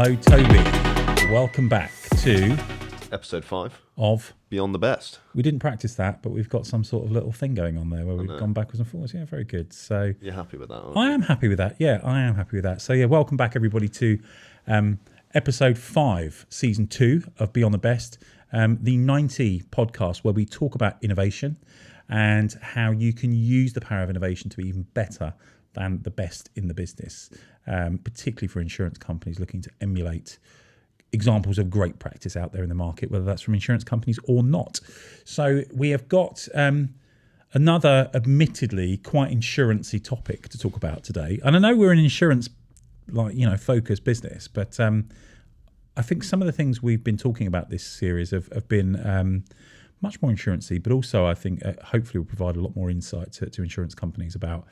Hello, Toby. Welcome back to Episode 5 of Beyond the Best. We didn't practice that, but we've got some sort of little thing going on there where we've gone backwards and forwards. Yeah, very good. So You're happy with that, aren't I you? am happy with that. Yeah, I am happy with that. So yeah, welcome back everybody to episode 5, season 2 of Beyond the Best, the 90 podcast where we talk about innovation and how you can use the power of innovation to be even better than the best in the business, particularly for insurance companies looking to emulate examples of great practice out there in the market, whether that's from insurance companies or not. So we have got another admittedly quite insurance-y topic to talk about today. And I know we're an insurance focused business, but I think some of the things we've been talking about this series have been much more insurance-y, but also I think hopefully will provide a lot more insight to insurance companies about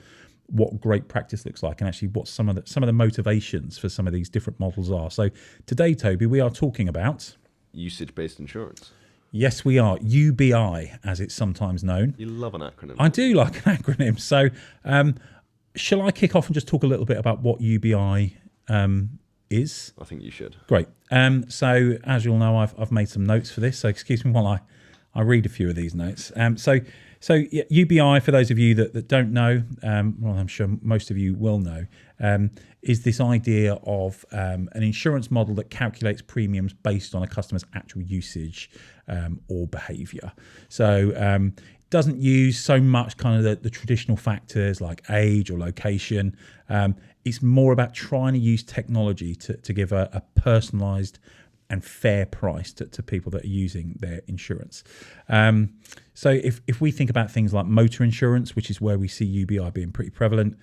what great practice looks like and actually what some of the motivations for some of these different models are. So today, Toby, we are talking about usage-based insurance. Yes, we are. UBI, as it's sometimes known. You love an acronym. I do like an acronym. So shall I kick off and just talk a little bit about what UBI is? I think you should. Great. So as you'll know, I've made some notes for this. So excuse me while I read a few of these notes. So yeah, UBI, for those of you that don't know, well, I'm sure most of you will know, is this idea of an insurance model that calculates premiums based on a customer's actual usage or behaviour. So doesn't use so much kind of the traditional factors like age or location. It's more about trying to use technology to give a personalised and fair price to people that are using their insurance. So if we think about things like motor insurance, which is where we see UBI being pretty prevalent,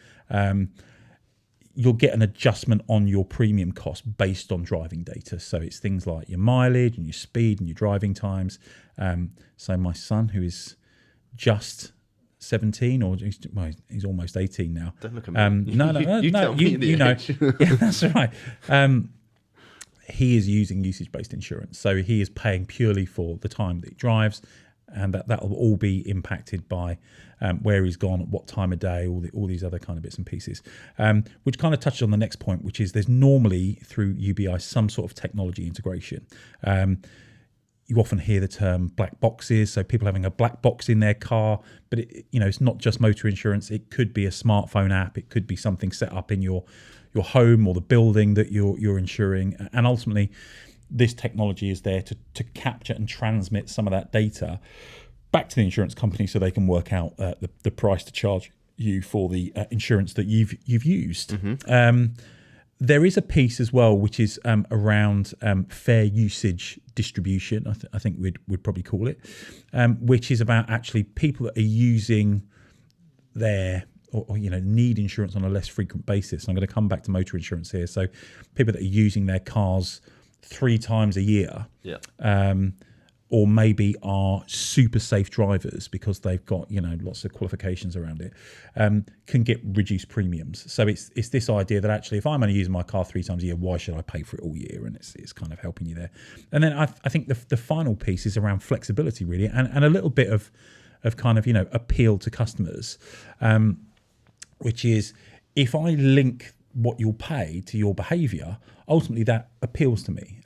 you'll get an adjustment on your premium cost based on driving data. So it's things like your mileage and your speed and your driving times. So my son, who is just 17, or he's almost 18 now. Don't look at me. You tell me the age. Yeah, that's right. He is using usage-based insurance, so he is paying purely for the time that he drives, and that will all be impacted by where he's gone, at what time of day, all these other kind of bits and pieces, which kind of touches on the next point, which is there's normally through UBI some sort of technology integration. You often hear the term black boxes, so people having a black box in their car, but it's not just motor insurance. It could be a smartphone app, it could be something set up in your home or the building that you're insuring, and ultimately this technology is there to capture and transmit some of that data back to the insurance company so they can work out the price to charge you for the insurance that you've used. Mm-hmm. There is a piece as well which is around fair usage distribution, I think we'd probably call it, which is about actually people that are using their or need insurance on a less frequent basis. And I'm going to come back to motor insurance here. So people that are using their cars 3 times a year, or maybe are super safe drivers because they've got lots of qualifications around it, can get reduced premiums. So it's this idea that actually if I'm only using my car 3 times a year, why should I pay for it all year? And it's kind of helping you there. And then I think the final piece is around flexibility really, and a little bit of kind of appeal to customers. Which is, if I link what you'll pay to your behaviour, ultimately that appeals to me.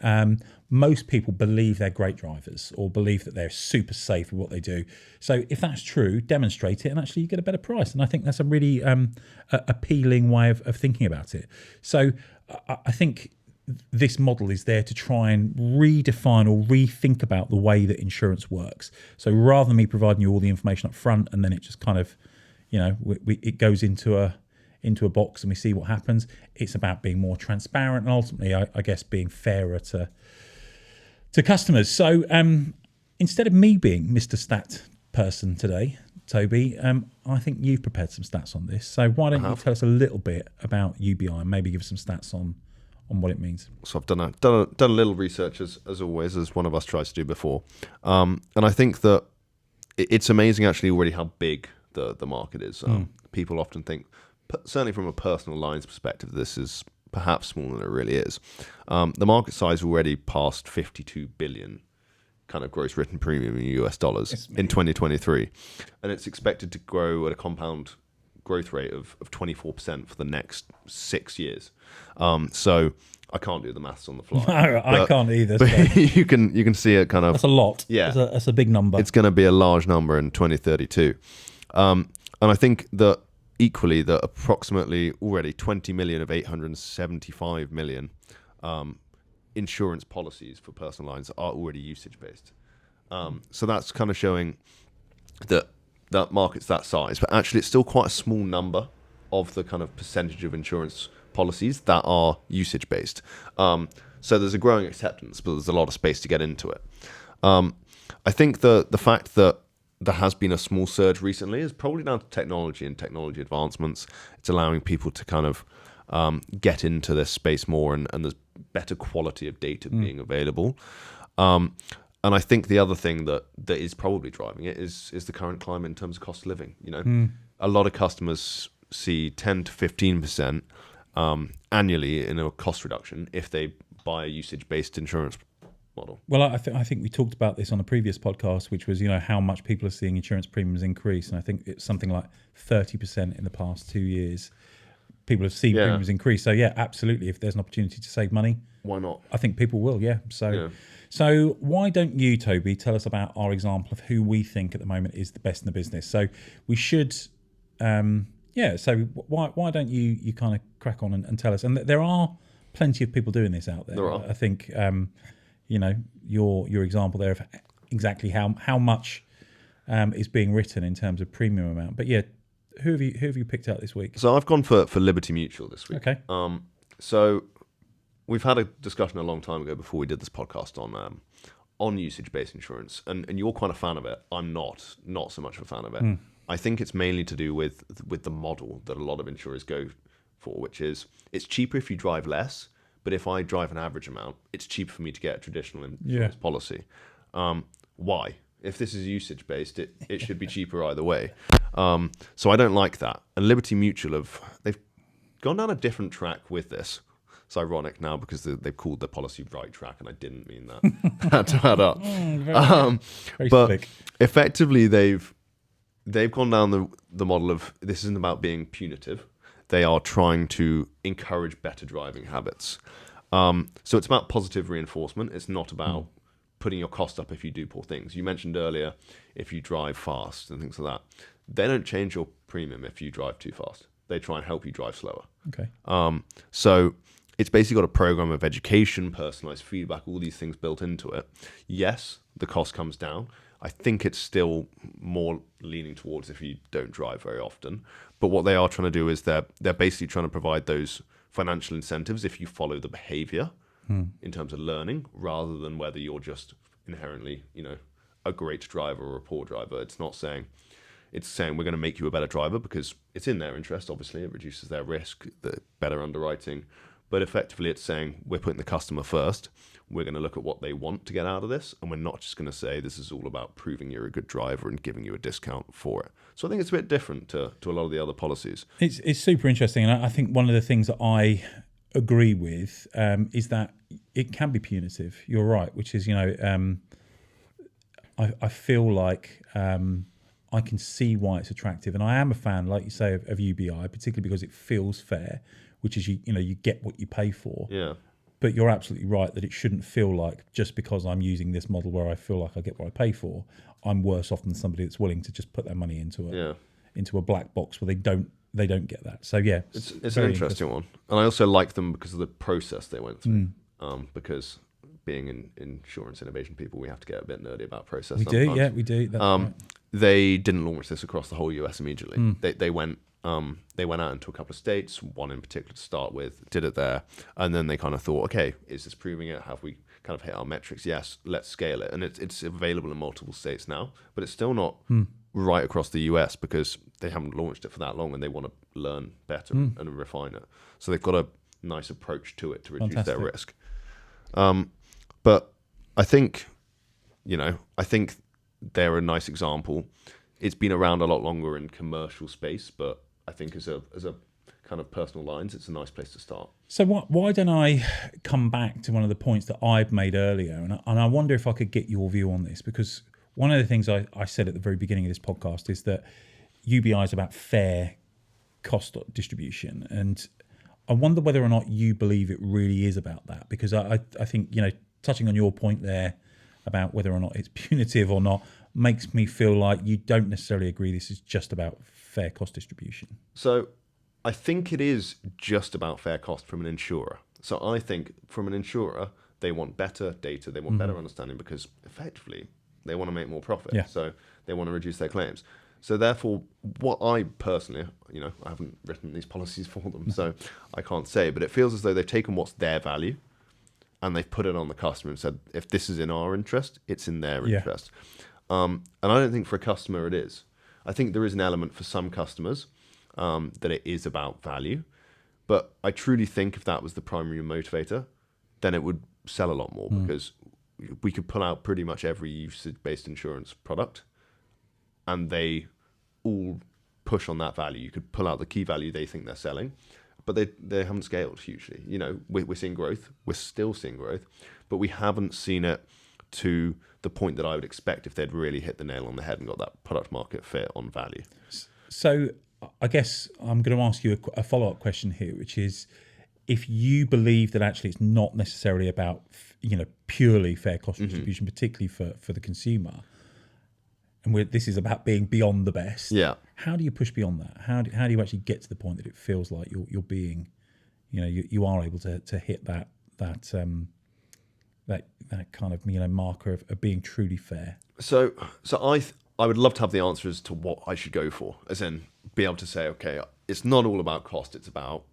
Most people believe they're great drivers or believe that they're super safe with what they do. So if that's true, demonstrate it and actually you get a better price. And I think that's a really appealing way of thinking about it. So I think this model is there to try and redefine or rethink about the way that insurance works. So rather than me providing you all the information up front and then it just kind of it goes into a box and we see what happens. It's about being more transparent and ultimately, I guess, being fairer to customers. So instead of me being Mr. Stat person today, Toby, I think you've prepared some stats on this. So why don't you tell us a little bit about UBI and maybe give us some stats on what it means? So I've done a little research as always, as one of us tries to do before, and I think that it's amazing actually already how big the market is. People often think, certainly from a personal lines perspective, this is perhaps smaller than it really is. The market size already passed 52 billion kind of gross written premium in US dollars in 2023, and it's expected to grow at a compound growth rate of 24% for the next 6 years. So I can't do the maths on the fly. No, I can't either. But So you can see it kind of. that's a lot. Yeah. That's a big number. It's going to be a large number in 2032. And I think that equally that approximately already 20 million of 875 million insurance policies for personal lines are already usage based. So that's kind of showing that market's that size, but actually it's still quite a small number of the kind of percentage of insurance policies that are usage based. So there's a growing acceptance, but there's a lot of space to get into it. I think the fact that there has been a small surge recently is probably down to technology and technology advancements. It's allowing people to kind of get into this space more, and there's better quality of data being available. And I think the other thing that is probably driving it is the current climate in terms of cost of living. You know, a lot of customers see 10 to 15% annually in a cost reduction if they buy a usage-based insurance model. Well, I think we talked about this on a previous podcast, which was, you know, how much people are seeing insurance premiums increase, and I think it's something like 30% in the past 2 years. People have seen premiums increase. So yeah, absolutely. If there's an opportunity to save money, why not? I think people will. Yeah. So why don't you, Toby, tell us about our example of who we think at the moment is the best in the business? So we should, So why don't you kind of crack on and tell us? And there are plenty of people doing this out there. There are. I think, you know, your example there of exactly how much is being written in terms of premium amount. But yeah, who have you picked out this week? So I've gone for Liberty Mutual this week. Okay. So we've had a discussion a long time ago before we did this podcast on usage-based insurance, and you're quite a fan of it. I'm not so much of a fan of it. I think it's mainly to do with the model that a lot of insurers go for, which is it's cheaper if you drive less, but if I drive an average amount, it's cheaper for me to get a traditional insurance policy. Why? If this is usage-based, it should be cheaper either way. So I don't like that. And Liberty Mutual they've gone down a different track with this. It's ironic now because they've called their policy right track, and I didn't mean that. Had to add up. Very but slick. Effectively, they've gone down the model of this isn't about being punitive. They are trying to encourage better driving habits. So it's about positive reinforcement. It's not about putting your cost up if you do poor things. You mentioned earlier if you drive fast and things like that. They don't change your premium if you drive too fast. They try and help you drive slower. Okay. So it's basically got a program of education, personalized feedback, all these things built into it. Yes, the cost comes down. I think it's still more leaning towards if you don't drive very often. But what they are trying to do is they're basically trying to provide those financial incentives if you follow the behavior in terms of learning, rather than whether you're just inherently, you know, a great driver or a poor driver. It's saying we're going to make you a better driver because it's in their interest. Obviously, it reduces their risk, the better underwriting. But effectively, it's saying we're putting the customer first. We're going to look at what they want to get out of this, and we're not just going to say this is all about proving you're a good driver and giving you a discount for it. So I think it's a bit different to a lot of the other policies. It's super interesting, and I think one of the things that I agree with is that it can be punitive. You're right, which is, you know, I feel like I can see why it's attractive, and I am a fan, like you say, of UBI, particularly because it feels fair, which is you get what you pay for. Yeah. But you're absolutely right that it shouldn't feel like just because I'm using this model where I feel like I get what I pay for, I'm worse off than somebody that's willing to just put their money into a black box where they don't get that. So yeah, it's an interesting one, and I also like them because of the process they went through. Because being in insurance innovation people, we have to get a bit nerdy about process. We do. That's right. They didn't launch this across the whole US immediately. They went out into a couple of states, one in particular to start with, did it there, and then they kind of thought, okay, is this proving it? Have we kind of hit our metrics? Yes, let's scale it. And it's available in multiple states now, but it's still not right across the US because they haven't launched it for that long and they want to learn better and refine it. So they've got a nice approach to it to reduce their risk. But I think they're a nice example. It's been around a lot longer in commercial space, but I think as a kind of personal lines, it's a nice place to start. So why don't I come back to one of the points that I've made earlier, and I wonder if I could get your view on this, because one of the things I said at the very beginning of this podcast is that UBI is about fair cost distribution, and I wonder whether or not you believe it really is about that, because I think, touching on your point there about whether or not it's punitive or not makes me feel like you don't necessarily agree this is just about fair cost distribution. So I think it is just about fair cost from an insurer. So I think from an insurer, they want better data, they want better understanding, because effectively they want to make more profit. Yeah. So they want to reduce their claims. So therefore, what I personally, I haven't written these policies for them, so I can't say, but it feels as though they've taken what's their value and they've put it on the customer and said, if this is in our interest, it's in their interest. And I don't think for a customer it is. I think there is an element for some customers that it is about value, but I truly think if that was the primary motivator, then it would sell a lot more, because we could pull out pretty much every usage-based insurance product and they all push on that value. You could pull out the key value they think they're selling, but they haven't scaled hugely. We're seeing growth. We're still seeing growth, but we haven't seen it to the point that I would expect if they'd really hit the nail on the head and got that product market fit on value. So I guess I'm going to ask you a follow-up question here, which is, if you believe that actually it's not necessarily about purely fair cost distribution, particularly for the consumer, and this is about being beyond the best. Yeah. How do you push beyond that? How do you actually get to the point that it feels like you're being, you are able to hit that kind of marker of being truly fair? So I would love to have the answer as to what I should go for, as in be able to say, okay, it's not all about cost, it's about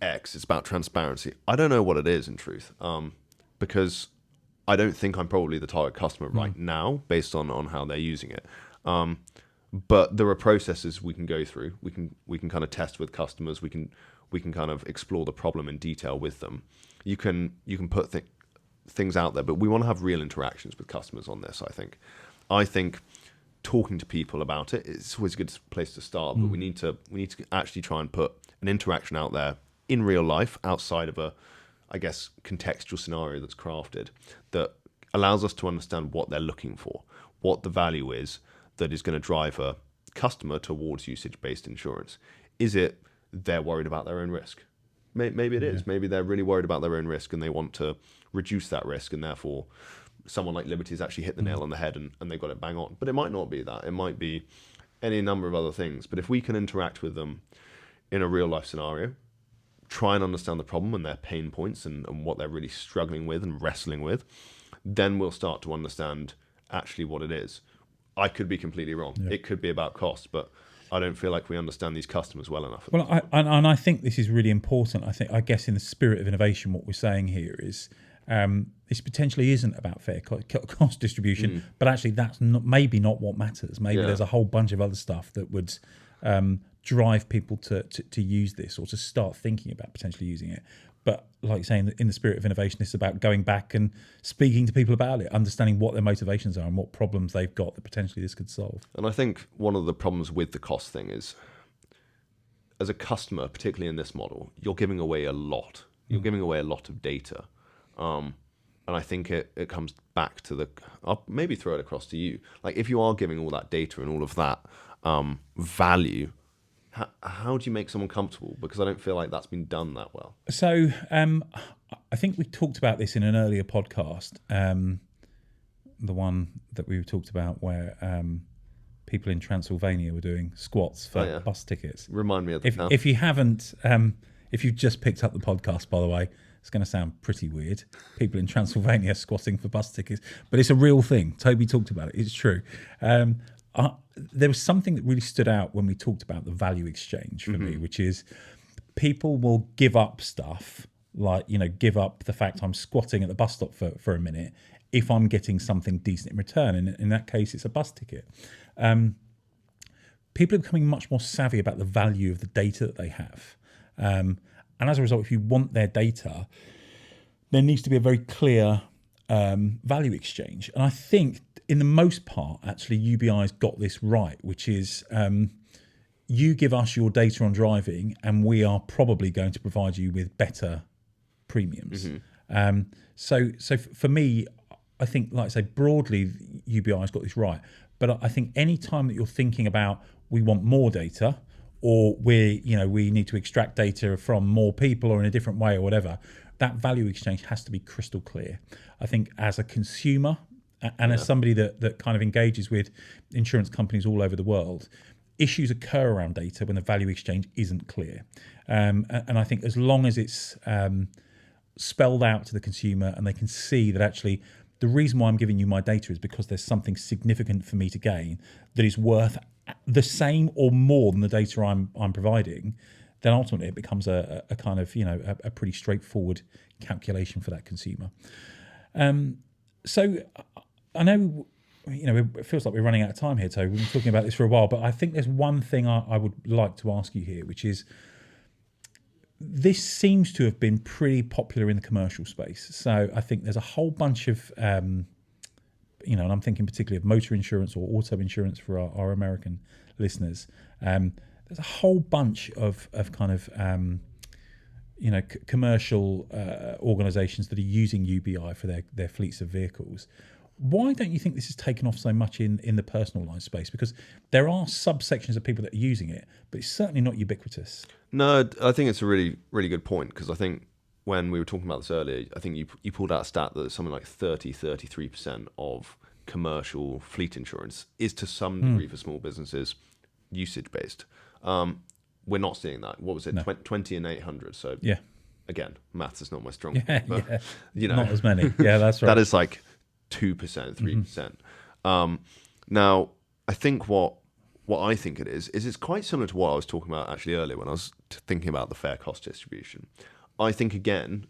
X, it's about transparency. I don't know what it is in truth, because I don't think I'm probably the target customer right now based on how they're using it. But there are processes we can go through. We can kind of test with customers. We can kind of explore the problem in detail with them. You can put things out there, but we want to have real interactions with customers on this. I think talking to people about it, it's always a good place to start. But we need to actually try and put an interaction out there in real life, outside of a, I guess, contextual scenario that's crafted, that allows us to understand what they're looking for, what the value is that is going to drive a customer towards usage-based insurance. Is it they're worried about their own risk? Maybe it is. Maybe they're really worried about their own risk and they want to reduce that risk, and therefore someone like Liberty has actually hit the nail on the head and they got it bang on. But it might not be that. It might be any number of other things. But if we can interact with them in a real-life scenario, try and understand the problem and their pain points and what they're really struggling with and wrestling with, then we'll start to understand actually what it is. I could be completely wrong. Yeah. It could be about cost, but I don't feel like we understand these customers well enough. Well, I think this is really important. I guess in the spirit of innovation, what we're saying here is this potentially isn't about fair cost distribution, but actually that's maybe not what matters. Maybe there's a whole bunch of other stuff that would drive people to use this, or to start thinking about potentially using it. But like saying, in the spirit of innovation, it's about going back and speaking to people about it, understanding what their motivations are and what problems they've got that potentially this could solve. And I think one of the problems with the cost thing is, as a customer, particularly in this model, you're giving away a lot. You're giving away a lot of data. And I think it comes back to I'll maybe throw it across to you. Like, if you are giving all that data and all of that value, how do you make someone comfortable? Because I don't feel like that's been done that well. So I think we talked about this in an earlier podcast, the one that we talked about where people in Transylvania were doing squats for bus tickets. Remind me of that. If you haven't, if you've just picked up the podcast, by the way, it's going to sound pretty weird. People in Transylvania squatting for bus tickets, but it's a real thing. Toby talked about it. It's true. There was something that really stood out when we talked about the value exchange for me, which is people will give up stuff, like, give up the fact I'm squatting at the bus stop for a minute if I'm getting something decent in return. And in that case, it's a bus ticket. People are becoming much more savvy about the value of the data that they have. And as a result, if you want their data, there needs to be a very clear value exchange. And I think, in the most part, actually, UBI's got this right, which is you give us your data on driving and we are probably going to provide you with better premiums. So for me, I think, like I say, broadly, UBI's got this right. But I think any time that you're thinking about, we want more data, or we need to extract data from more people or in a different way or whatever, that value exchange has to be crystal clear. I think as a consumer and as somebody that kind of engages with insurance companies all over the world, issues occur around data when the value exchange isn't clear. And I think as long as it's spelled out to the consumer and they can see that actually the reason why I'm giving you my data is because there's something significant for me to gain that is worth the same or more than the data I'm providing, then ultimately it becomes a kind of, a pretty straightforward calculation for that consumer. So I know, it feels like we're running out of time here, Toby. We've been talking about this for a while, but I think there's one thing I would like to ask you here, which is, this seems to have been pretty popular in the commercial space. So I think there's a whole bunch of, and I'm thinking particularly of motor insurance or auto insurance for our American listeners. There's a whole bunch of kind of, commercial organisations that are using UBI for their fleets of vehicles. Why don't you think this has taken off so much in the personalised space? Because there are subsections of people that are using it, but it's certainly not ubiquitous. No, I think it's a really, really good point, because I think when we were talking about this earlier, I think you pulled out a stat that something like 33% of commercial fleet insurance is to some degree for small businesses usage-based. We're not seeing that. What was it? No. 20 and 800. So yeah, again, maths is not my strong point. But, not as many. Yeah, that's right. That is like 2%, 3%. Now, I think what I think it is it's quite similar to what I was talking about actually earlier when I was thinking about the fair cost distribution. I think, again,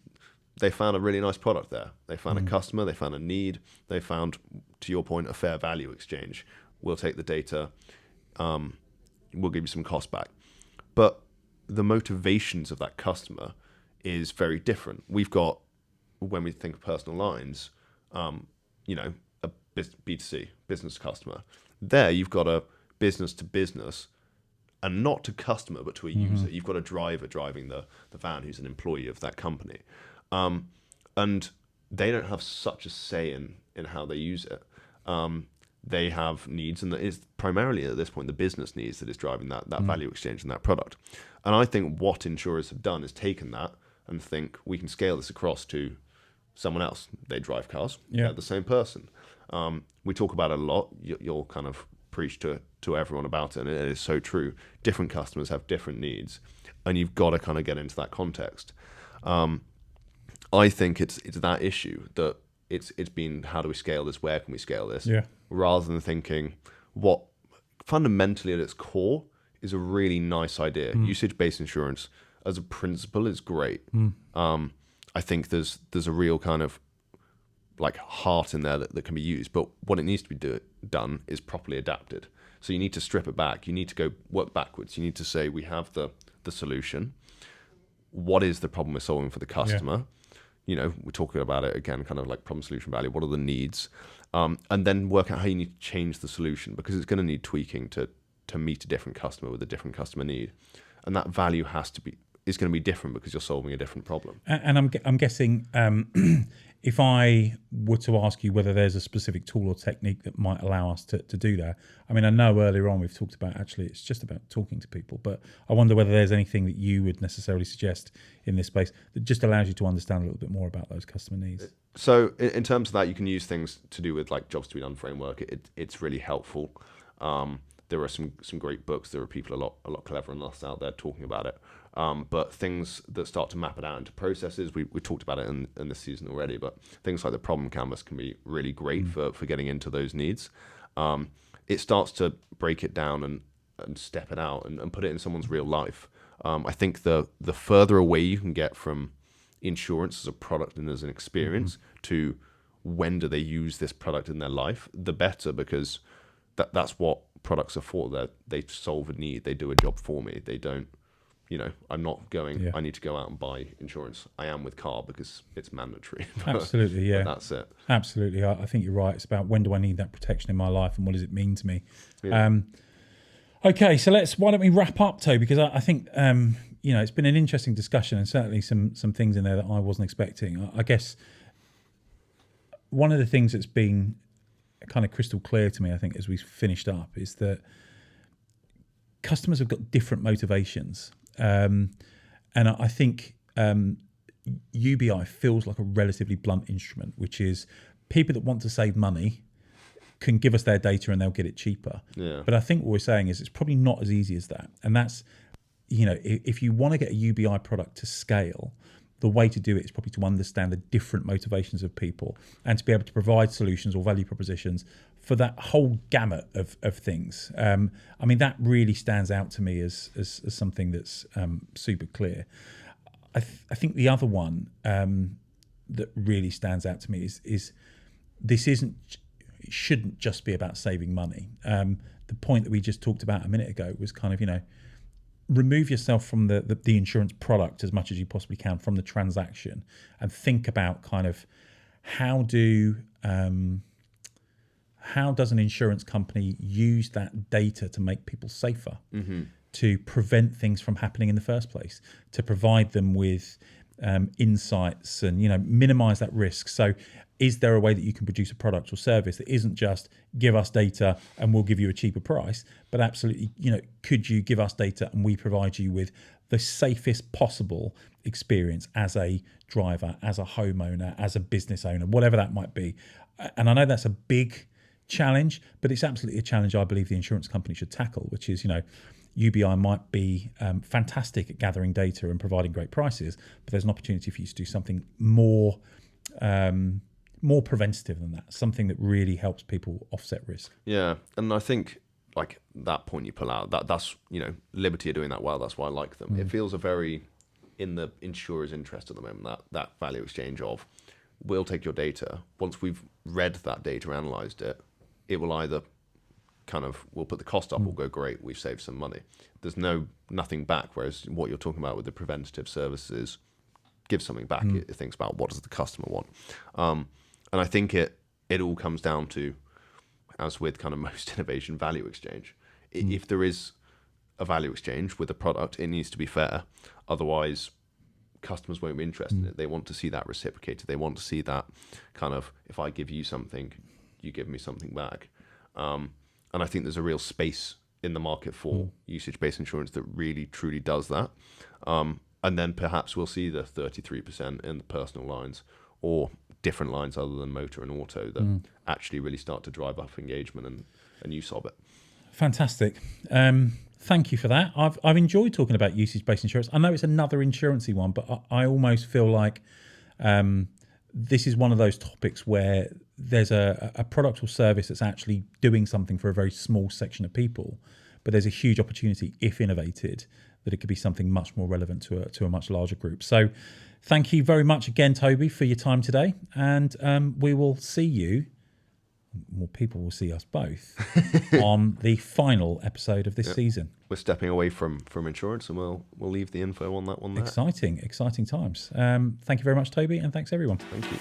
they found a really nice product there. They found a customer, they found a need, they found, to your point, a fair value exchange. We'll take the data, we'll give you some cost back. But the motivations of that customer is very different. We've got, when we think of personal lines, a B2C, business customer. There you've got a business to business, and not to customer, but to a user. You've got a driver driving the van who's an employee of that company. And they don't have such a say in how they use it. They have needs, and it's primarily at this point the business needs that is driving that value exchange in that product. And I think what insurers have done is taken that and think we can scale this across to someone else. They drive cars, they're the same person. We talk about it a lot. You'll kind of preach to everyone about it, and it is so true. Different customers have different needs, and you've got to kind of get into that context. I think it's that issue that it's been, how do we scale this? Where can we scale this? Yeah. Rather than thinking what fundamentally at its core is a really nice idea. Usage-based insurance as a principle is great. I think there's a real kind of like heart in there that can be used, but what it needs to be done is properly adapted. So you need to strip it back. You need to go work backwards. You need to say, we have the solution. What is the problem we're solving for the customer? Yeah. We're talking about it again, kind of like problem solution value. What are the needs? And then work out how you need to change the solution, because it's going to need tweaking to meet a different customer with a different customer need. And that value is going to be different because you're solving a different problem. And I'm guessing if I were to ask you whether there's a specific tool or technique that might allow us to do that, I mean, I know earlier on we've talked about actually it's just about talking to people, but I wonder whether there's anything that you would necessarily suggest in this space that just allows you to understand a little bit more about those customer needs. So in terms of that, you can use things to do with like jobs to be done framework. It's really helpful. There are some great books. There are people a lot cleverer than us out there talking about it. But things that start to map it out into processes, we talked about it in this season already, but things like the problem canvas can be really great for getting into those needs. It starts to break it down and step it out and put it in someone's real life. I think the further away you can get from insurance as a product and as an experience to when do they use this product in their life, the better, because that's what products are for. They solve a need. They do a job for me. They don't, I'm not going, I need to go out and buy insurance. I am with car because it's mandatory. Absolutely, yeah. But that's it. Absolutely. I think you're right. It's about when do I need that protection in my life and what does it mean to me? Yeah. Okay, so why don't we wrap up, Toby? Because I think, it's been an interesting discussion and certainly some things in there that I wasn't expecting. I guess one of the things that's been kind of crystal clear to me, I think, as we finished up, is that customers have got different motivations. And I think UBI feels like a relatively blunt instrument, which is people that want to save money can give us their data and they'll get it cheaper. Yeah. But I think what we're saying is it's probably not as easy as that. And that's, if you want to get a UBI product to scale, the way to do it is probably to understand the different motivations of people and to be able to provide solutions or value propositions for that whole gamut of things. That really stands out to me as something that's super clear. I think the other one that really stands out to me is this it shouldn't just be about saving money. The point that we just talked about a minute ago was kind of, remove yourself from the insurance product as much as you possibly can from the transaction and think about kind of how does an insurance company use that data to make people safer, to prevent things from happening in the first place, to provide them with insights and minimize that risk. So is there a way that you can produce a product or service that isn't just give us data and we'll give you a cheaper price, but absolutely, could you give us data and we provide you with the safest possible experience as a driver, as a homeowner, as a business owner, whatever that might be. And I know that's a big challenge, but it's absolutely a challenge I believe the insurance company should tackle, which is, UBI might be fantastic at gathering data and providing great prices, but there's an opportunity for you to do something more preventative than that, something that really helps people offset risk. Yeah, and I think like that point you pull out, that's Liberty are doing that well. That's why I like them. It feels a very in the insurer's interest at the moment, that value exchange of we'll take your data. Once we've read that data, analysed it, it will either we'll put the cost up, we'll go, great, we've saved some money. There's nothing back, whereas what you're talking about with the preventative services gives something back. It thinks about what does the customer want. And I think it all comes down to, as with kind of most innovation, value exchange. If there is a value exchange with a product, it needs to be fair. Otherwise, customers won't be interested in it. They want to see that reciprocated. They want to see that kind of, if I give you something, you give me something back. And I think there's a real space in the market for usage-based insurance that really, truly does that. And then perhaps we'll see the 33% in the personal lines or different lines other than motor and auto that actually really start to drive up engagement and use of it. Fantastic. Thank you for that. I've enjoyed talking about usage-based insurance. I know it's another insurancy one, but I almost feel like this is one of those topics where there's a product or service that's actually doing something for a very small section of people, but there's a huge opportunity, if innovated, that it could be something much more relevant to a much larger group. So thank you very much again, Toby, for your time today. And we will see you, more people will see us both, on the final episode of this season. We're stepping away from insurance and we'll leave the info on that one there. Exciting times. Thank you very much, Toby, and thanks everyone. Thank you.